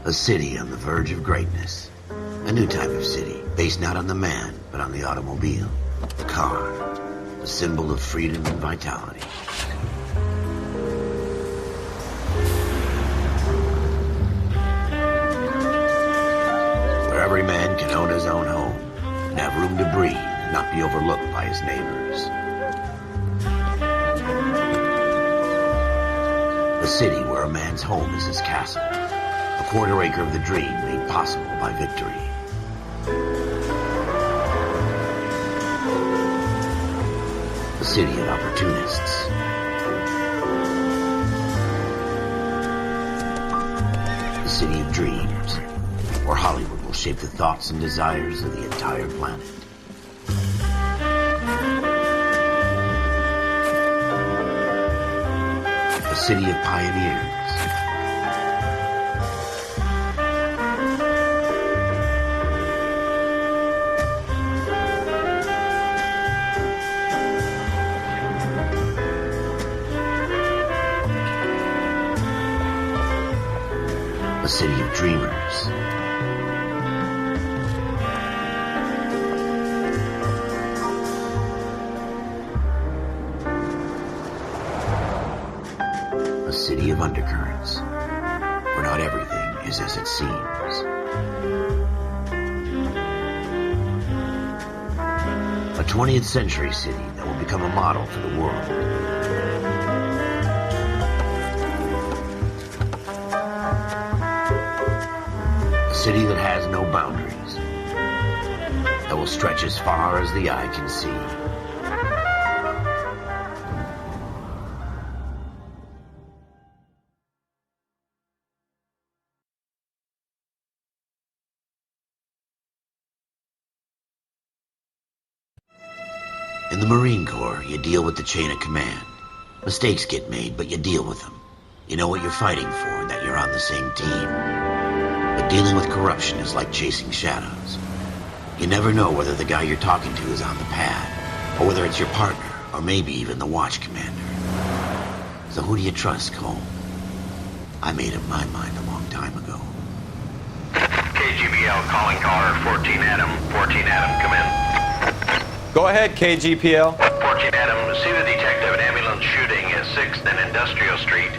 A city on the verge of greatness. A new type of city, based not on the man, but on the automobile. The car. The symbol of freedom and vitality. Where every man can own his own home, and have room to breathe, and not be overlooked by his neighbors. A city where a man's home is his castle. A quarter acre of the dream made possible by victory. A city of opportunists. A city of dreams, where Hollywood will shape the thoughts and desires of the entire planet. A city of pioneers. A city of dreamers. A city of undercurrents, where not everything is as it seems. A 20th century city that will become a model for the world. A city that has no boundaries, that will stretch as far as the eye can see. In the Marine Corps, you deal with the chain of command. Mistakes get made, but you deal with them. You know what you're fighting for and that you're on the same team. But dealing with corruption is like chasing shadows. You never know whether the guy you're talking to is on the pad, or whether it's your partner, or maybe even the watch commander. So who do you trust, Cole? I made up my mind a long time ago. KGBL calling caller 14 Adam. 14 Adam, come in. Go ahead, KGPL. 14 Adam, see the detective, an ambulance shooting at 6th and Industrial Street.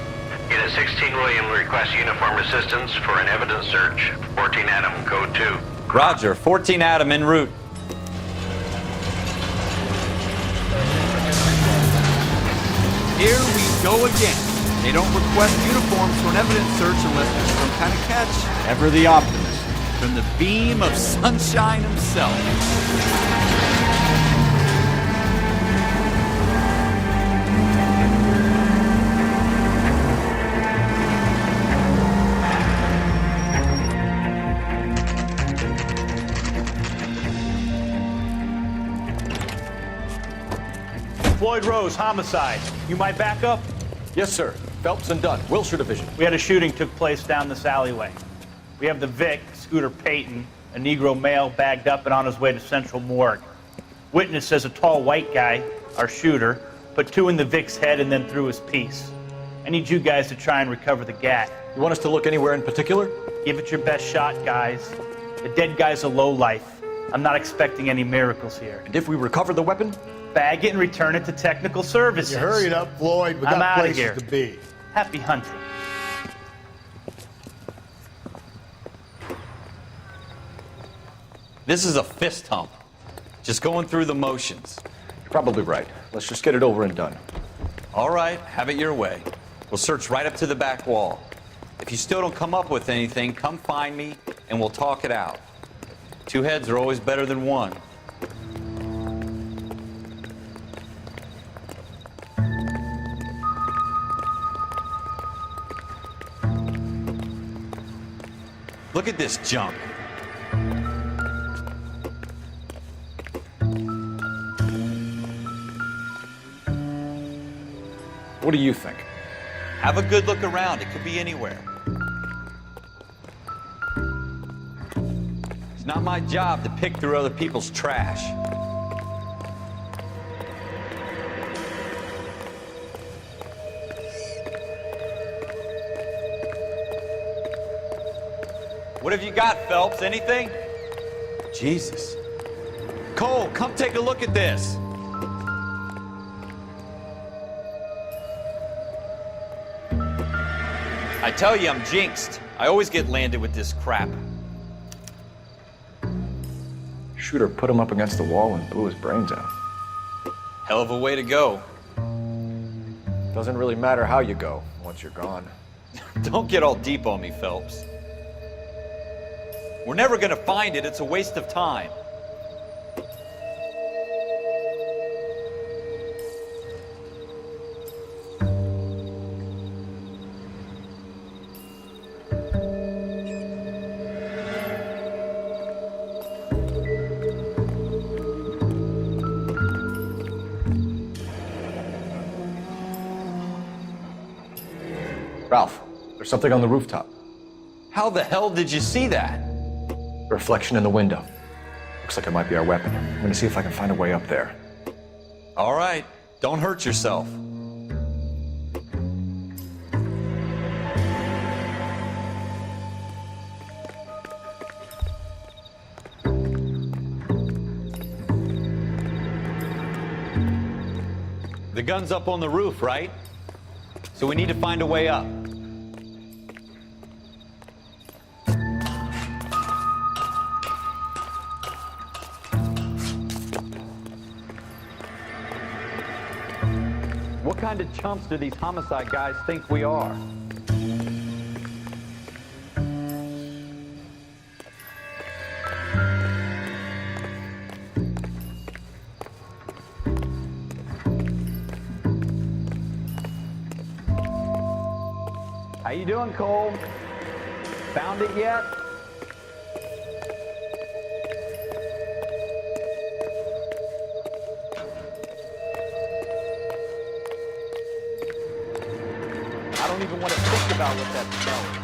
Unit 16 William requests uniformed assistance for an evidence search. 14 Adam, code 2. Roger, 14 Adam en route. Here we go again. They don't request uniforms for an evidence search unless there's some kind of catch. Ever the optimist. From the beam of sunshine himself. Floyd Rose, homicide. You might back up? Yes, sir. Phelps and Dunn, Wilshire Division. We had a shooting took place down this alleyway. We have the Vic, Scooter Payton, a Negro male bagged up and on his way to Central Morgue. Witness says a tall white guy, our shooter, put 2 in the Vic's head and then threw his piece. I need you guys to try and recover the gat. You want us to look anywhere in particular? Give it your best shot, guys. The dead guy's a lowlife. I'm not expecting any miracles here. And if we recover the weapon? Bag it and return it to technical services. You hurried up, Floyd. We I'm got outta places here. to be. Happy hunting. This is a fist hump. Just going through the motions. You're probably right. Let's just get it over and done. All right, have it your way. We'll search right up to the back wall. If you still don't come up with anything, come find me and we'll talk it out. 2 heads are always better than 1. Look at this junk. What do you think? Have a good look around. It could be anywhere. It's not my job to pick through other people's trash. What have you got, Phelps? Anything? Jesus. Cole, come take a look at this. I tell you, I'm jinxed. I always get landed with this crap. Shooter put him up against the wall and blew his brains out. Hell of a way to go. Doesn't really matter how you go once you're gone. Don't get all deep on me, Phelps. We're never gonna find it. It's a waste of time. Ralph, there's something on the rooftop. How the hell did you see that? Reflection in the window. Looks like it might be our weapon. I'm gonna see if I can find a way up there. All right, don't hurt yourself. The gun's up on the roof, right? So we need to find a way up. What kind of chumps do these homicide guys think we are? How you doing, Cole? Found it yet? I don't even want to think about what that smells.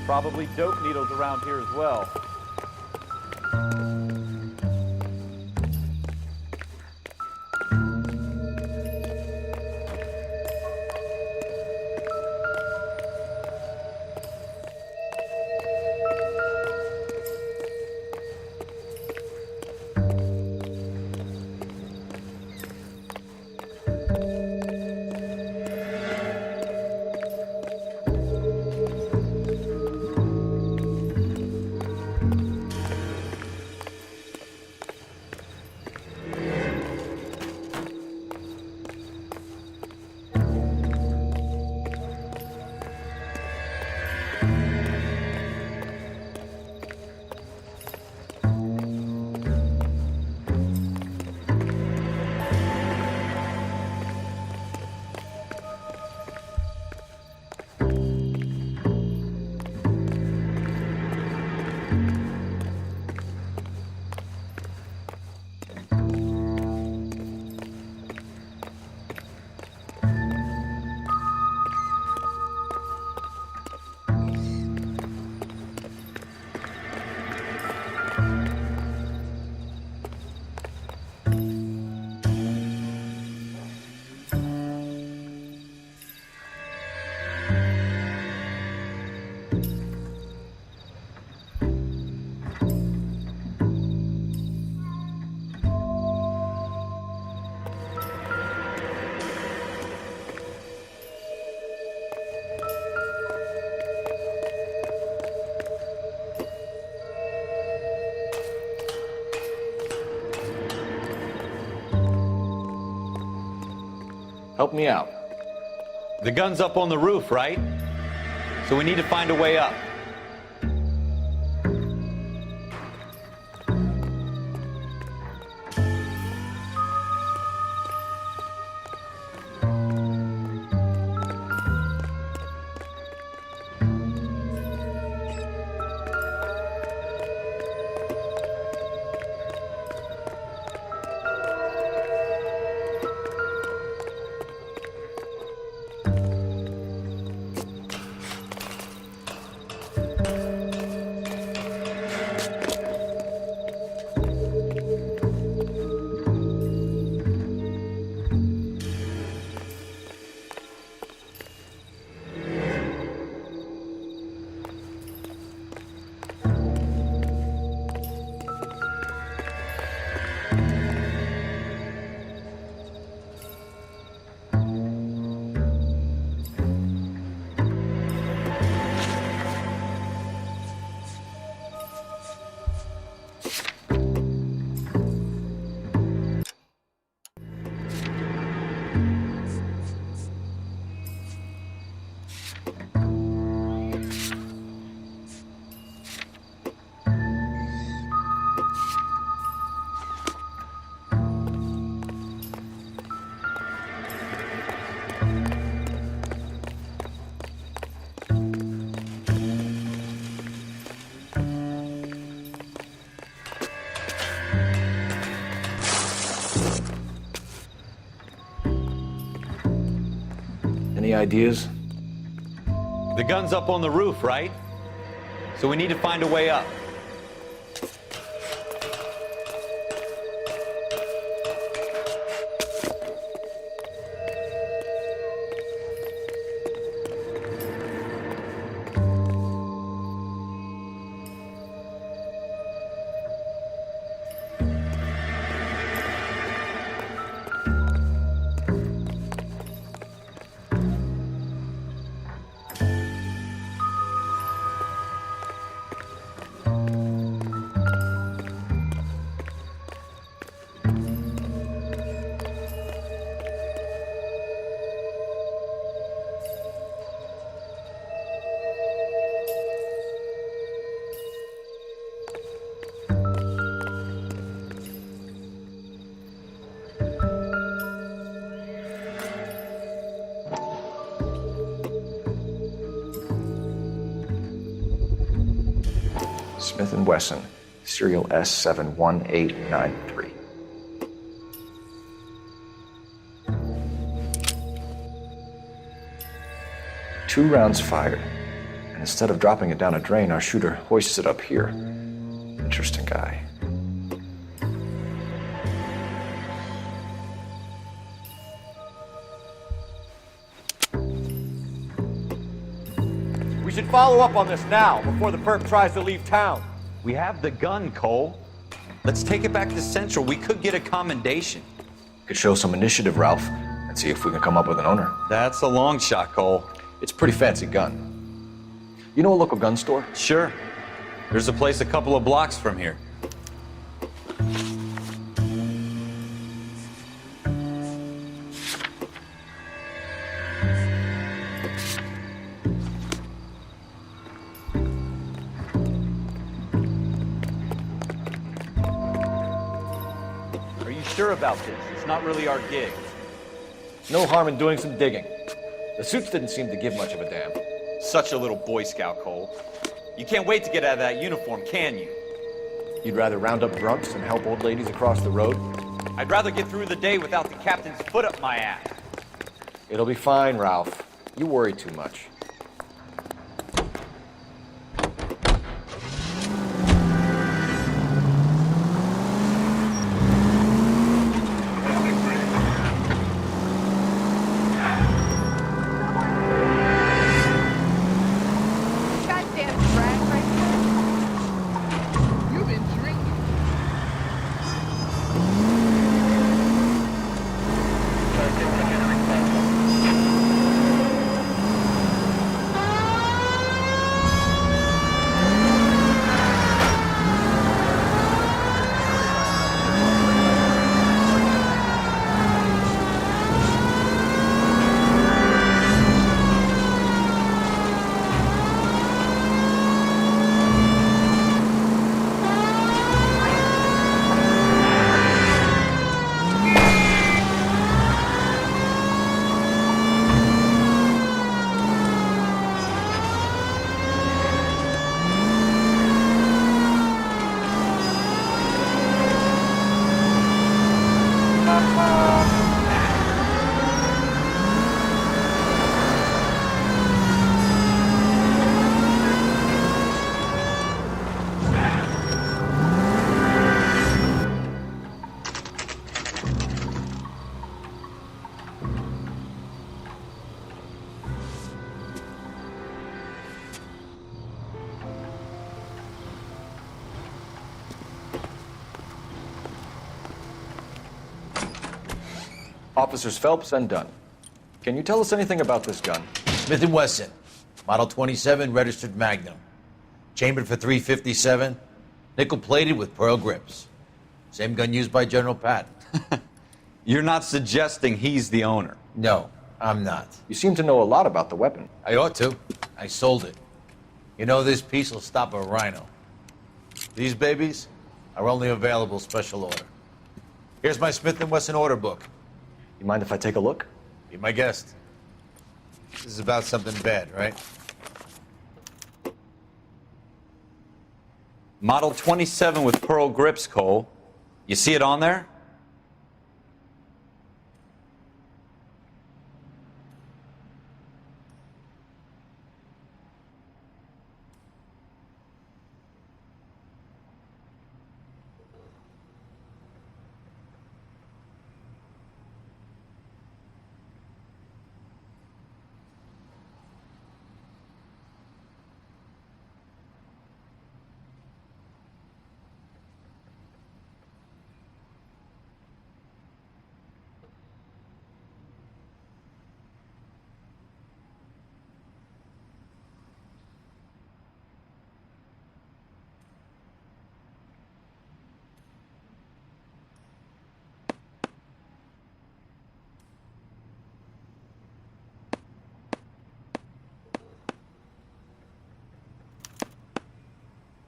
Probably dope needles around here as well. Help me out. The gun's up on the roof, right? So we need to find a way up. ideas? The gun's up on the roof, right? So we need to find a way up. Smith & Wesson, serial S71893. Two rounds fired, and instead of dropping it down a drain, our shooter hoists it up here. Interesting guy. We should follow up on this now, before the perp tries to leave town. We have the gun, Cole. Let's take it back to Central. We could get a commendation. Could show some initiative, Ralph, and see if we can come up with an owner. That's a long shot, Cole. It's a pretty fancy gun. You know a local gun store? Sure. There's a place a couple of blocks from here. Are you sure about this? It's not really our gig. No harm in doing some digging. The suits didn't seem to give much of a damn. Such a little Boy Scout, Cole. You can't wait to get out of that uniform, can you? You'd rather round up drunks than help old ladies across the road? I'd rather get through the day without the captain's foot up my ass. It'll be fine, Ralph. You worry too much. Goddamn drag right there. You've been drinking. Officers Phelps and Dunn. Can you tell us anything about this gun? Smith & Wesson, Model 27, registered Magnum. Chambered for .357, nickel-plated with pearl grips. Same gun used by General Patton. You're not suggesting he's the owner. No, I'm not. You seem to know a lot about the weapon. I ought to. I sold it. You know, this piece will stop a rhino. These babies are only available special order. Here's my Smith & Wesson order book. You mind if I take a look? Be my guest. This is about something bad, right? Model 27 with pearl grips, Cole. You see it on there?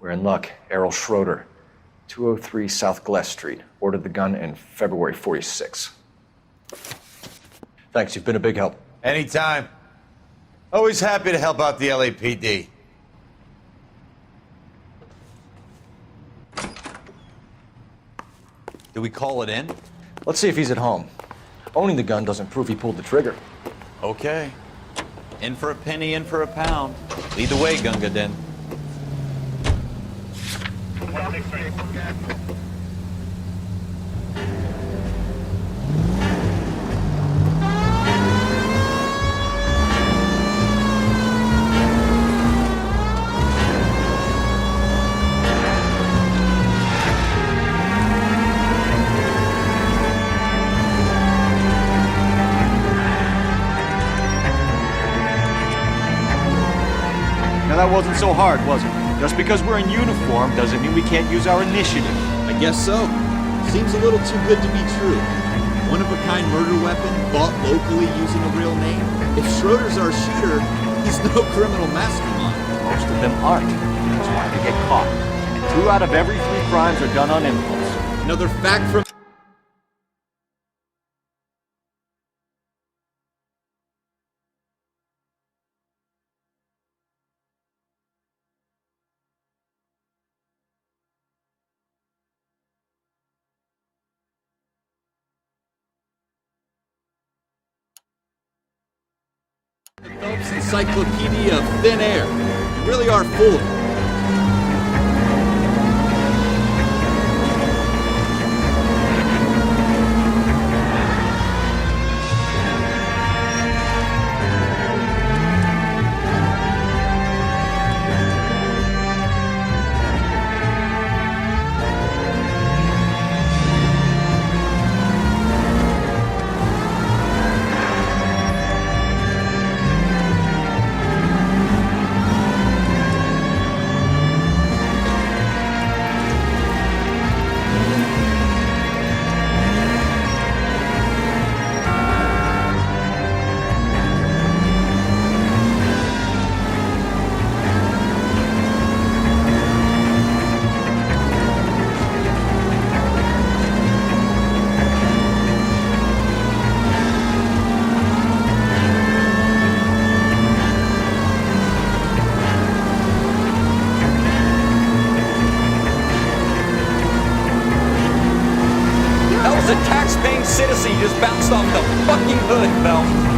We're in luck. Errol Schroeder, 203 South Glass Street. Ordered the gun in February 46. Thanks, you've been a big help. Anytime. Always happy to help out the LAPD. Do we call it in? Let's see if he's at home. Owning the gun doesn't prove he pulled the trigger. Okay. In for a penny, in for a pound. Lead the way, Gunga Din. Now that wasn't so hard, was it? Just because we're in uniform doesn't mean we can't use our initiative. I guess so. Seems a little too good to be true. One-of-a-kind murder weapon bought locally using a real name. If Schroeder's our shooter, he's no criminal mastermind. Most of them aren't. They just wanted to get caught. And 2 out of every 3 crimes are done on impulse. Another fact from... Phelps Encyclopedia of Thin Air. You really are full of it. As a tax-paying citizen, you just bounced off the fucking hood, Phelps.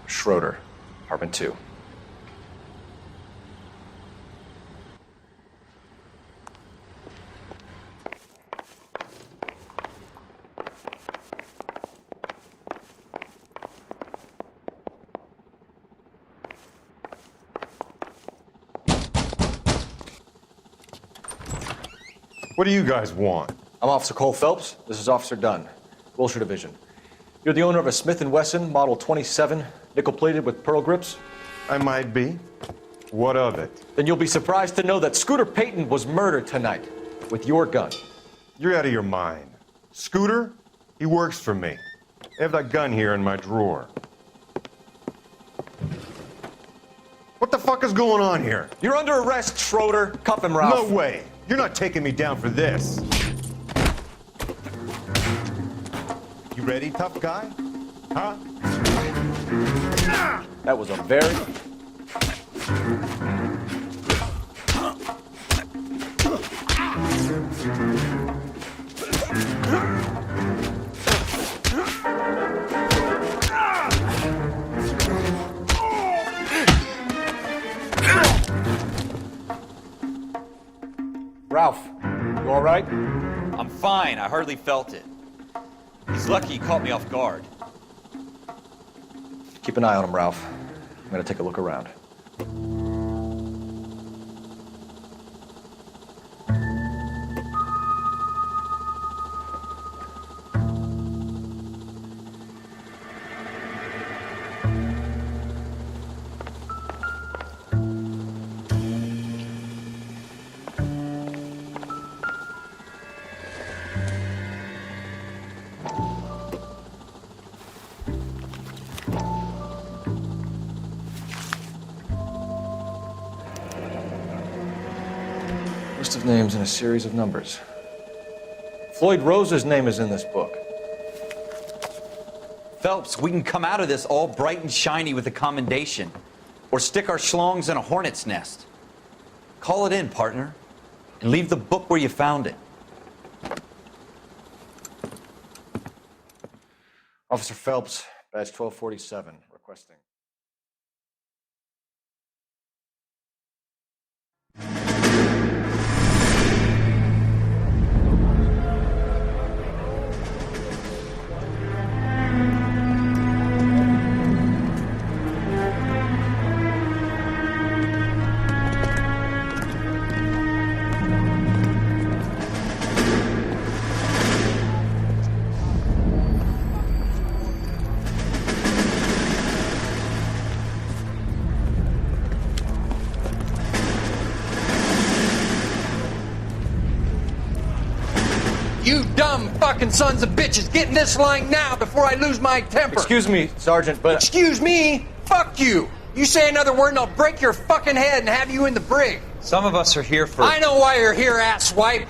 Schroeder, apartment 2. What do you guys want? I'm Officer Cole Phelps. This is Officer Dunn, Wilshire Division. You're the owner of a Smith & Wesson Model 27, nickel-plated with pearl grips? I might be. What of it? Then you'll be surprised to know that Scooter Payton was murdered tonight with your gun. You're out of your mind. Scooter? He works for me. I have that gun here in my drawer. What the fuck is going on here? You're under arrest, Schroeder. Cuff him, Ralph. No way. You're not taking me down for this. You ready, tough guy? Huh? That was a very... Ralph, you all right? I'm fine. I hardly felt it. He's lucky he caught me off guard. Keep an eye on him, Ralph. I'm gonna take a look around. List of names and a series of numbers. Floyd Rose's name is in this book. Phelps, we can come out of this all bright and shiny with a commendation, or stick our schlongs in a hornet's nest. Call it in, partner, and leave the book where you found it. Officer Phelps, badge 1247, requesting. You dumb fucking sons of bitches, get in this line now before I lose my temper. Excuse me, Sergeant, but... Excuse me? Fuck you. You say another word and I'll break your fucking head and have you in the brig. Some of us are here for... I know why you're here, asswipe.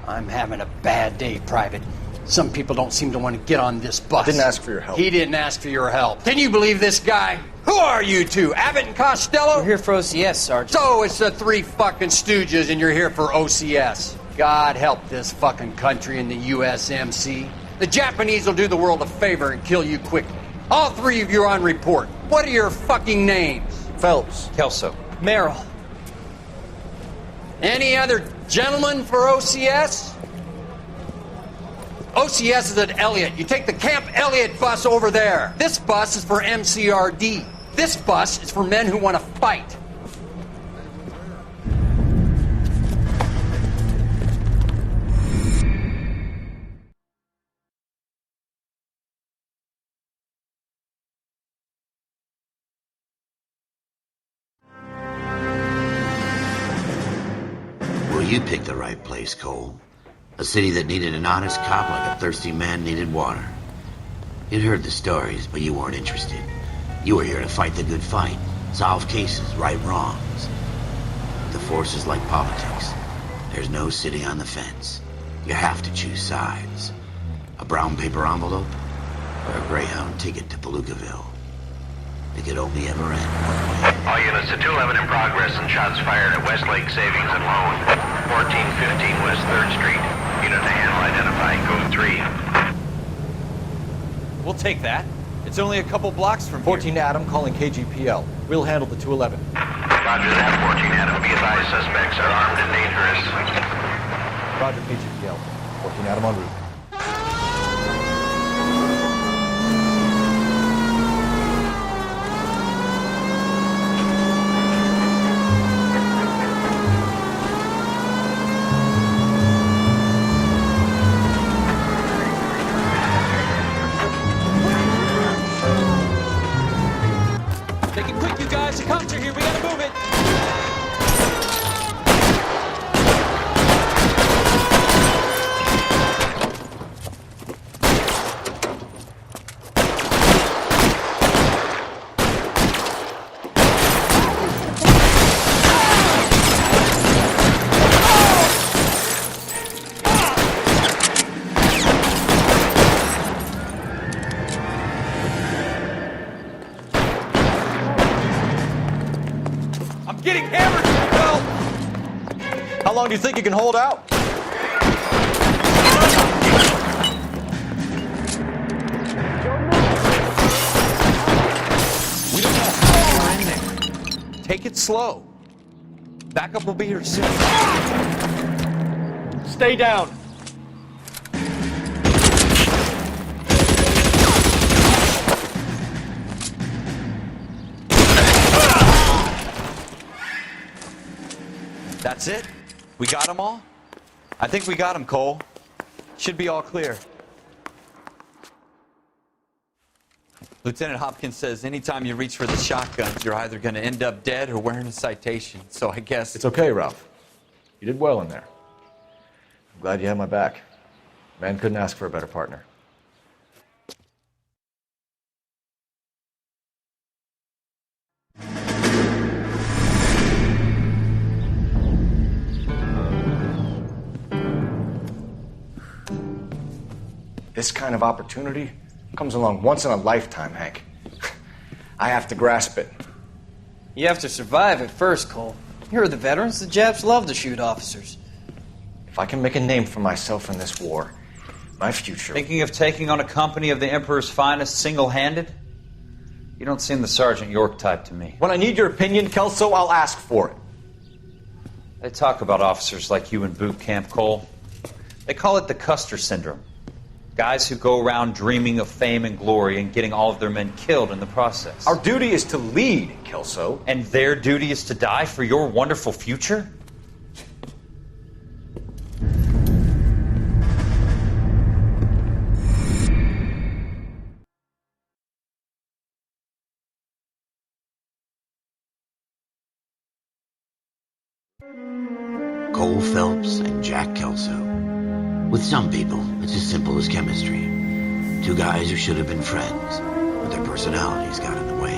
I'm having a bad day, Private. Some people don't seem to want to get on this bus. I didn't ask for your help. He didn't ask for your help. Can you believe this guy? Who are you two? Abbott and Costello? We're here for OCS, Sergeant. So it's the three fucking stooges and you're here for OCS. God help this fucking country and the USMC. The Japanese will do the world a favor and kill you quickly. All three of you are on report. What are your fucking names? Phelps. Kelso. Merrill. Any other gentlemen for OCS? OCS is at Elliott. You take the Camp Elliott bus over there. This bus is for MCRD. This bus is for men who want to fight. Well, you picked the right place, Cole. A city that needed an honest cop like a thirsty man needed water. You'd heard the stories, but you weren't interested. You were here to fight the good fight, solve cases, right wrongs. The force is like politics. There's no sitting on the fence. You have to choose sides. A brown paper envelope or a Greyhound ticket to Palookaville. It could only ever end one way. All units to 211 in progress and shots fired at Westlake Savings and Loan, 1415 West 3rd Street. Unit to handle identify, code 3. We'll take that. It's only a couple blocks from 14 Adam calling KGPL. We'll handle the 211. Roger that, 14 Adam. Be advised, suspects are armed and dangerous. Roger, KGPL. 14 Adam en route. Take it quick, you guys. The cops are here. We gotta move it. I'm getting hammered! Well, How long do you think you can hold out? Take it slow. Backup will be here soon. Stay down. That's it? We got them all? I think we got them, Cole. Should be all clear. Lieutenant Hopkins says anytime you reach for the shotguns, you're either going to end up dead or wearing a citation. So I guess... It's okay, Ralph. You did well in there. I'm glad you had my back. Man couldn't ask for a better partner. This kind of opportunity comes along once in a lifetime, Hank. I have to grasp it. You have to survive it first, Cole. Here are the veterans. The Japs love to shoot officers. If I can make a name for myself in this war, my future... Thinking of taking on a company of the Emperor's finest single-handed? You don't seem the Sergeant York type to me. When I need your opinion, Kelso, I'll ask for it. They talk about officers like you in boot camp, Cole. They call it the Custer Syndrome. Guys who go around dreaming of fame and glory and getting all of their men killed in the process. Our duty is to lead, Kelso. And their duty is to die for your wonderful future? Cole Phelps and Jack Kelso. With some people, it's as simple as chemistry. Two guys who should have been friends, but their personalities got in the way.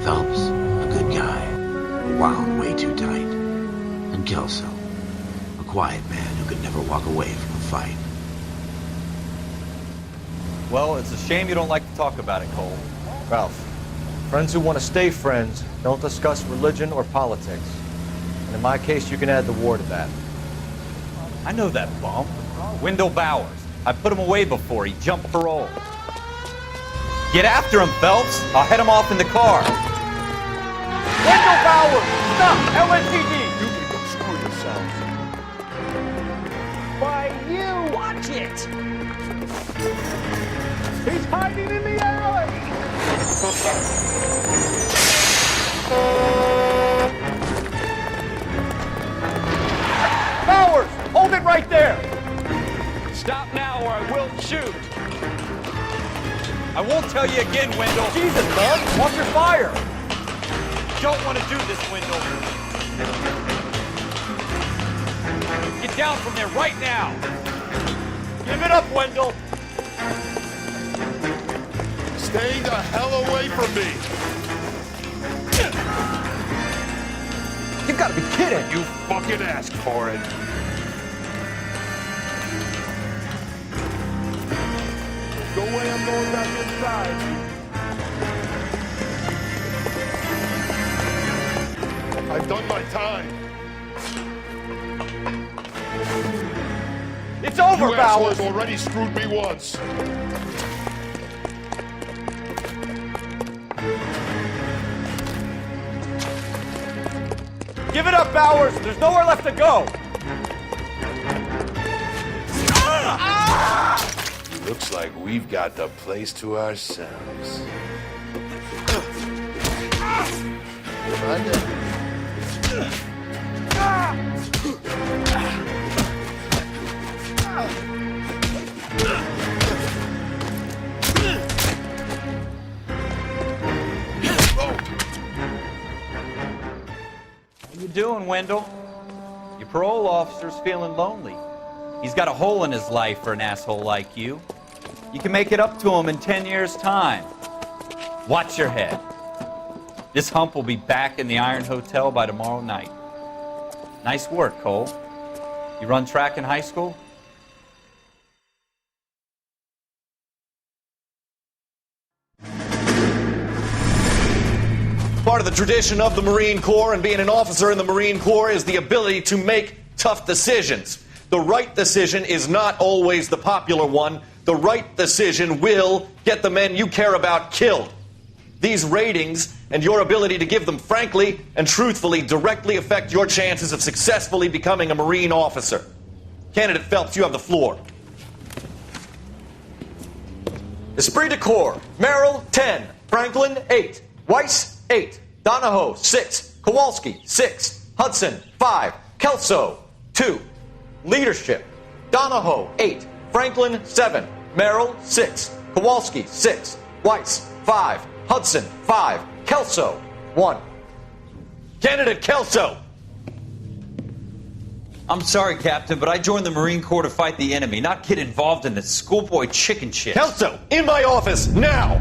Phelps, a good guy, wound way too tight. And Kelso, a quiet man who could never walk away from a fight. Well, it's a shame you don't like to talk about it, Cole. Ralph, friends who want to stay friends don't discuss religion or politics. And in my case, you can add the war to that. I know that bum. Wendell Bowers. I put him away before. He jumped parole. Get after him, Phelps. I'll head him off in the car. Wendell Bowers! Stop! LSPD! You can go screw yourselves. By you! Watch it! He's hiding in the alley! Bowers! Hold it right there! Stop now or I will shoot. I won't tell you again, Wendell. Jesus, Bub! Watch your fire! Don't want to do this, Wendell. Get down from there right now. Give it up, Wendell! Stay the hell away from me! You've got to be kidding! You fucking asked for it! Go away, I'm going down this side. I've done my time. It's over, you Bowers! You already screwed me once. Give it up, Bowers! There's nowhere left to go! Looks like we've got the place to ourselves. How you doing, Wendell? Your parole officer's feeling lonely. He's got a hole in his life for an asshole like you. You can make it up to him in 10 years' time. Watch your head. This hump will be back in the Iron Hotel by tomorrow night. Nice work, Cole. You run track in high school? Part of the tradition of the Marine Corps and being an officer in the Marine Corps is the ability to make tough decisions. The right decision is not always the popular one. The right decision will get the men you care about killed. These ratings and your ability to give them frankly and truthfully directly affect your chances of successfully becoming a Marine officer. Candidate Phelps, you have the floor. Esprit de Corps, Merrill, 10. Franklin, 8. Weiss, 8. Donahoe, 6. Kowalski, 6. Hudson, 5. Kelso, 2. Leadership, Donahoe, 8. Franklin, 7. Merrill, 6. Kowalski, 6. Weiss, 5. Hudson, 5. Kelso, 1. Candidate Kelso! I'm sorry, Captain, but I joined the Marine Corps to fight the enemy, not get involved in this schoolboy chicken shit. Kelso, in my office, now!